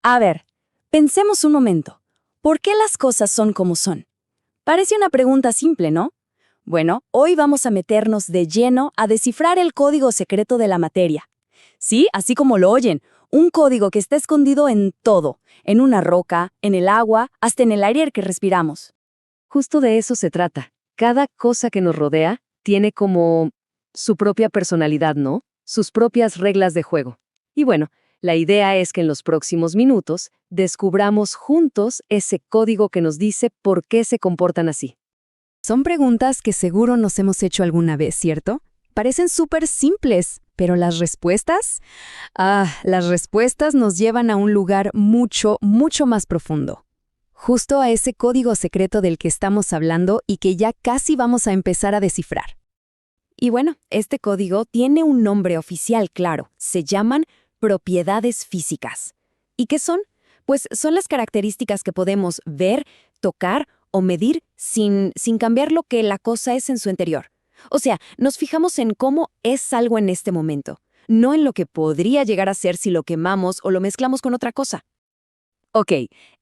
A ver, pensemos un momento. ¿Por qué las cosas son como son? Parece una pregunta simple, ¿no? Bueno, hoy vamos a meternos de lleno a descifrar el código secreto de la materia. Sí, así como lo oyen, un código que está escondido en todo, en una roca, en el agua, hasta en el aire que respiramos. Justo de eso se trata. Cada cosa que nos rodea tiene como su propia personalidad, ¿no? Sus propias reglas de juego. Y bueno, la idea es que en los próximos minutos descubramos juntos ese código que nos dice por qué se comportan así. Son preguntas que seguro nos hemos hecho alguna vez, ¿cierto? Parecen súper simples, pero las respuestas... las respuestas nos llevan a un lugar mucho, mucho más profundo. Justo a ese código secreto del que estamos hablando y que ya casi vamos a empezar a descifrar. Y bueno, este código tiene un nombre oficial claro. Se llaman propiedades físicas. ¿Y qué son? Pues son las características que podemos ver, tocar o medir sin cambiar lo que la cosa es en su interior. O sea, nos fijamos en cómo es algo en este momento, no en lo que podría llegar a ser si lo quemamos o lo mezclamos con otra cosa. Ok,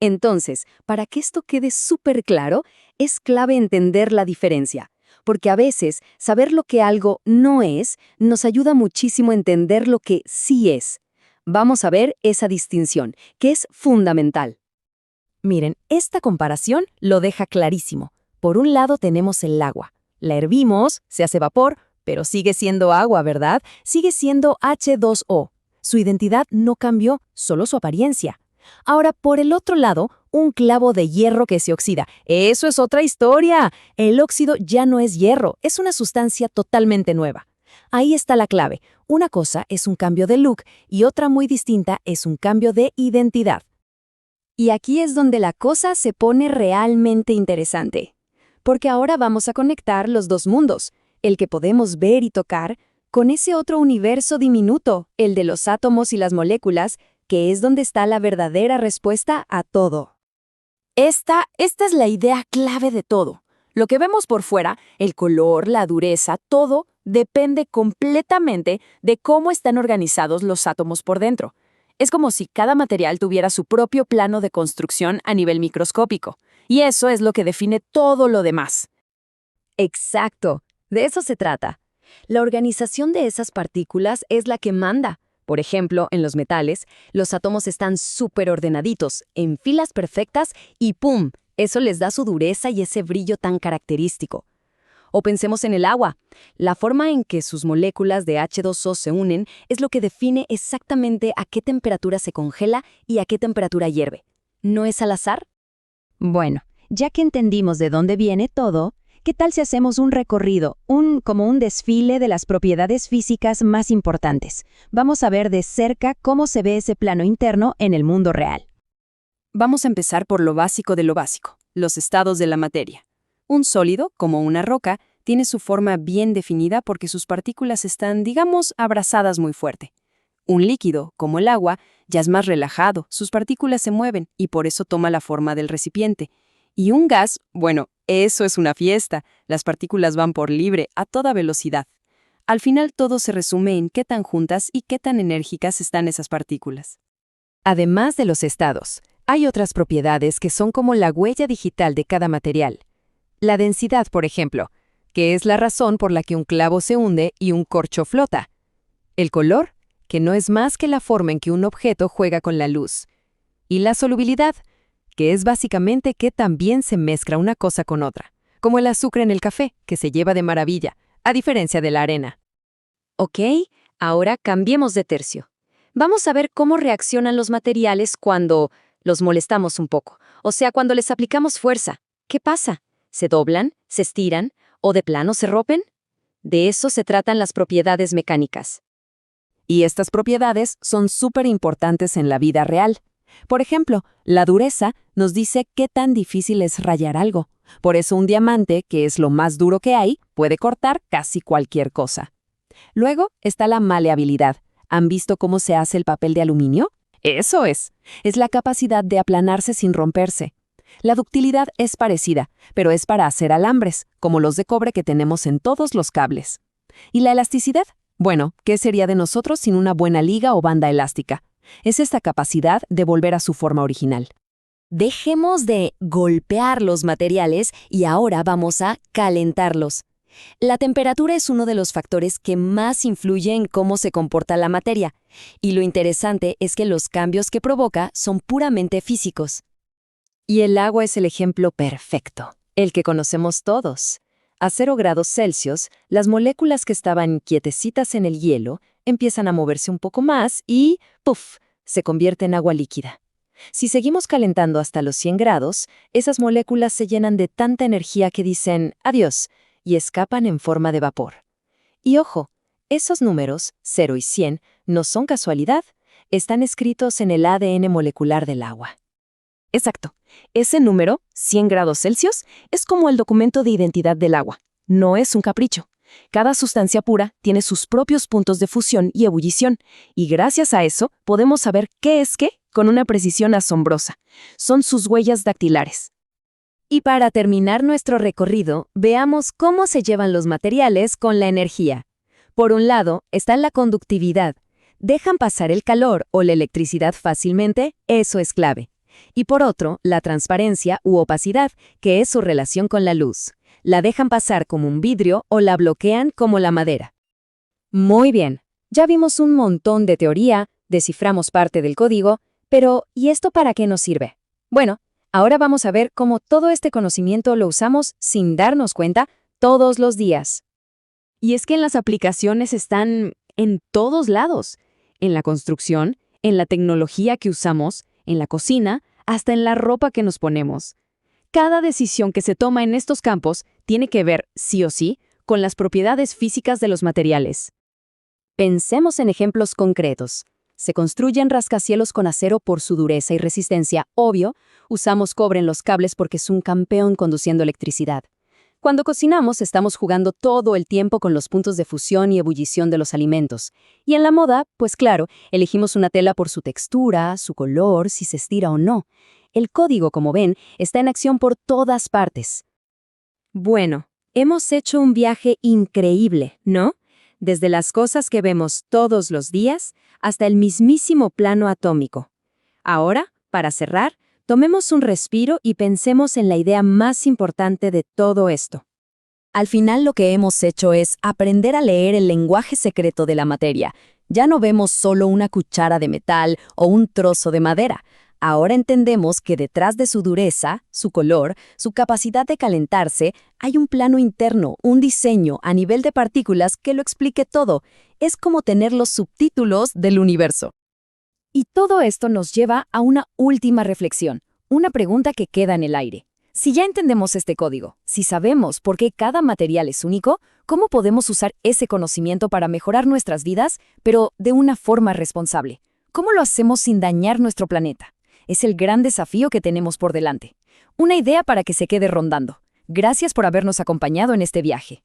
entonces, para que esto quede súper claro, es clave entender la diferencia, porque a veces saber lo que algo no es nos ayuda muchísimo a entender lo que sí es. Vamos a ver esa distinción, que es fundamental. Miren, esta comparación lo deja clarísimo. Por un lado tenemos el agua. La hervimos, se hace vapor, pero sigue siendo agua, ¿verdad? Sigue siendo H2O. Su identidad no cambió, solo su apariencia. Ahora, por el otro lado, un clavo de hierro que se oxida. ¡Eso es otra historia! El óxido ya no es hierro, es una sustancia totalmente nueva. Ahí está la clave. Una cosa es un cambio de look y otra muy distinta es un cambio de identidad. Y aquí es donde la cosa se pone realmente interesante. Porque ahora vamos a conectar los dos mundos, el que podemos ver y tocar, con ese otro universo diminuto, el de los átomos y las moléculas, que es donde está la verdadera respuesta a todo. Esta es la idea clave de todo. Lo que vemos por fuera, el color, la dureza, todo depende completamente de cómo están organizados los átomos por dentro. Es como si cada material tuviera su propio plano de construcción a nivel microscópico, y eso es lo que define todo lo demás. Exacto, de eso se trata. La organización de esas partículas es la que manda. Por ejemplo, en los metales, los átomos están súper ordenaditos, en filas perfectas y ¡pum! Eso les da su dureza y ese brillo tan característico. O pensemos en el agua. La forma en que sus moléculas de H2O se unen es lo que define exactamente a qué temperatura se congela y a qué temperatura hierve. ¿No es al azar? Bueno, ya que entendimos de dónde viene todo, ¿qué tal si hacemos un recorrido, como un desfile de las propiedades físicas más importantes? Vamos a ver de cerca cómo se ve ese plano interno en el mundo real. Vamos a empezar por lo básico de lo básico, los estados de la materia. Un sólido, como una roca, tiene su forma bien definida porque sus partículas están, digamos, abrazadas muy fuerte. Un líquido, como el agua, ya es más relajado, sus partículas se mueven y por eso toma la forma del recipiente. Y un gas, bueno, eso es una fiesta, las partículas van por libre, a toda velocidad. Al final todo se resume en qué tan juntas y qué tan enérgicas están esas partículas. Además de los estados, hay otras propiedades que son como la huella digital de cada material. La densidad, por ejemplo, que es la razón por la que un clavo se hunde y un corcho flota. El color, que no es más que la forma en que un objeto juega con la luz. Y la solubilidad, que es básicamente que también se mezcla una cosa con otra, como el azúcar en el café, que se lleva de maravilla, a diferencia de la arena. Ok, ahora cambiemos de tercio. Vamos a ver cómo reaccionan los materiales cuando los molestamos un poco, o sea, cuando les aplicamos fuerza. ¿Qué pasa? ¿Se doblan? ¿Se estiran? ¿O de plano se rompen? De eso se tratan las propiedades mecánicas. Y estas propiedades son súper importantes en la vida real. Por ejemplo, la dureza nos dice qué tan difícil es rayar algo. Por eso un diamante, que es lo más duro que hay, puede cortar casi cualquier cosa. Luego está la maleabilidad. ¿Han visto cómo se hace el papel de aluminio? Eso es la capacidad de aplanarse sin romperse. La ductilidad es parecida, pero es para hacer alambres, como los de cobre que tenemos en todos los cables. ¿Y la elasticidad? Bueno, ¿qué sería de nosotros sin una buena liga o banda elástica? Es esta capacidad de volver a su forma original. Dejemos de golpear los materiales y ahora vamos a calentarlos. La temperatura es uno de los factores que más influye en cómo se comporta la materia, y lo interesante es que los cambios que provoca son puramente físicos. Y el agua es el ejemplo perfecto, el que conocemos todos. A 0 grados Celsius, las moléculas que estaban quietecitas en el hielo empiezan a moverse un poco más y, ¡puf!, se convierte en agua líquida. Si seguimos calentando hasta los 100 grados, esas moléculas se llenan de tanta energía que dicen adiós y escapan en forma de vapor. Y ojo, esos números, 0 y 100, no son casualidad, están escritos en el ADN molecular del agua. Exacto. Ese número, 100 grados Celsius, es como el documento de identidad del agua. No es un capricho. Cada sustancia pura tiene sus propios puntos de fusión y ebullición, y gracias a eso podemos saber qué es qué con una precisión asombrosa. Son sus huellas dactilares. Y para terminar nuestro recorrido, veamos cómo se llevan los materiales con la energía. Por un lado, está la conductividad. Dejan pasar el calor o la electricidad fácilmente, eso es clave. Y por otro, la transparencia u opacidad, que es su relación con la luz. La dejan pasar como un vidrio o la bloquean como la madera. Muy bien, ya vimos un montón de teoría, desciframos parte del código, pero ¿y esto para qué nos sirve? Bueno, ahora vamos a ver cómo todo este conocimiento lo usamos sin darnos cuenta todos los días. Y es que las aplicaciones están en todos lados, en la construcción, en la tecnología que usamos, en la cocina, hasta en la ropa que nos ponemos. Cada decisión que se toma en estos campos tiene que ver, sí o sí, con las propiedades físicas de los materiales. Pensemos en ejemplos concretos. Se construyen rascacielos con acero por su dureza y resistencia, obvio. Usamos cobre en los cables porque es un campeón conduciendo electricidad. Cuando cocinamos estamos jugando todo el tiempo con los puntos de fusión y ebullición de los alimentos. Y en la moda, pues claro, elegimos una tela por su textura, su color, si se estira o no. El código, como ven, está en acción por todas partes. Bueno, hemos hecho un viaje increíble, ¿no? Desde las cosas que vemos todos los días hasta el mismísimo plano atómico. Ahora, para cerrar, tomemos un respiro y pensemos en la idea más importante de todo esto. Al final lo que hemos hecho es aprender a leer el lenguaje secreto de la materia. Ya no vemos solo una cuchara de metal o un trozo de madera. Ahora entendemos que detrás de su dureza, su color, su capacidad de calentarse, hay un plano interno, un diseño a nivel de partículas que lo explique todo. Es como tener los subtítulos del universo. Y todo esto nos lleva a una última reflexión, una pregunta que queda en el aire. Si ya entendemos este código, si sabemos por qué cada material es único, ¿cómo podemos usar ese conocimiento para mejorar nuestras vidas, pero de una forma responsable? ¿Cómo lo hacemos sin dañar nuestro planeta? Es el gran desafío que tenemos por delante. Una idea para que se quede rondando. Gracias por habernos acompañado en este viaje.